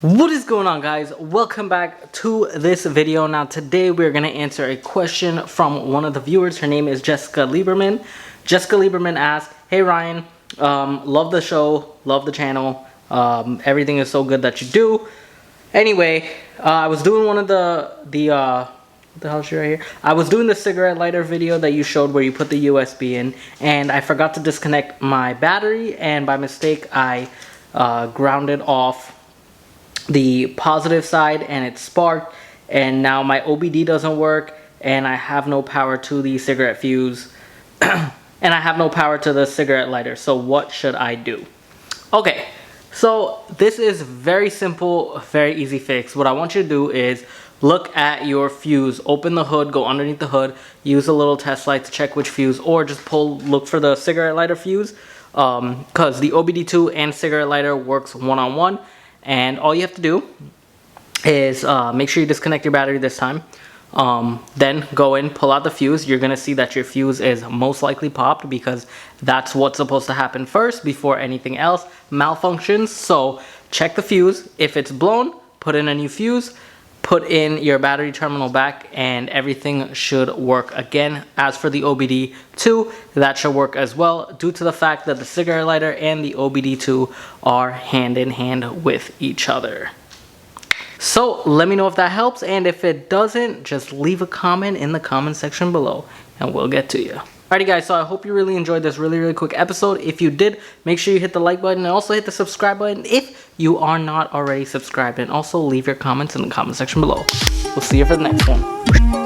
What is going on, guys? Welcome back to this video. Now today we're going to answer a question from one of the viewers. Her name is Jessica Lieberman. Jessica Lieberman asked, hey Ryan, love the show, love the channel, everything is so good that you do. Anyway, I was doing one of what the hell is she right here? I was doing the cigarette lighter video that you showed where you put the USB in, and I forgot to disconnect my battery, and by mistake I grounded off the positive side and it sparked, and now my OBD doesn't work, and I have no power to the cigarette fuse and I have no power to the cigarette lighter. So what should I do? Okay, so this is very simple, very easy fix. What I want you to do is look at your fuse, open the hood, go underneath the hood, use a little test light to check which fuse, or just look for the cigarette lighter fuse, because the obd2 and cigarette lighter works one-on-one. And all you have to do is make sure you disconnect your battery this time. Then go in, pull out the fuse. You're going to see that your fuse is most likely popped, because that's what's supposed to happen first before anything else malfunctions. So check the fuse. If it's blown, put in a new fuse, put in your battery terminal back, and everything should work again. As for the obd2, that should work as well, due to the fact that the cigarette lighter and the obd2 are hand in hand with each other. So let me know if that helps, and if it doesn't, just leave a comment in the comment section below and we'll get to you. Alrighty guys, so I hope you really enjoyed this really quick episode. If you did, make sure you hit the like button and also hit the subscribe button if you are not already subscribed, and also leave your comments in the comment section below. We'll see you for the next one.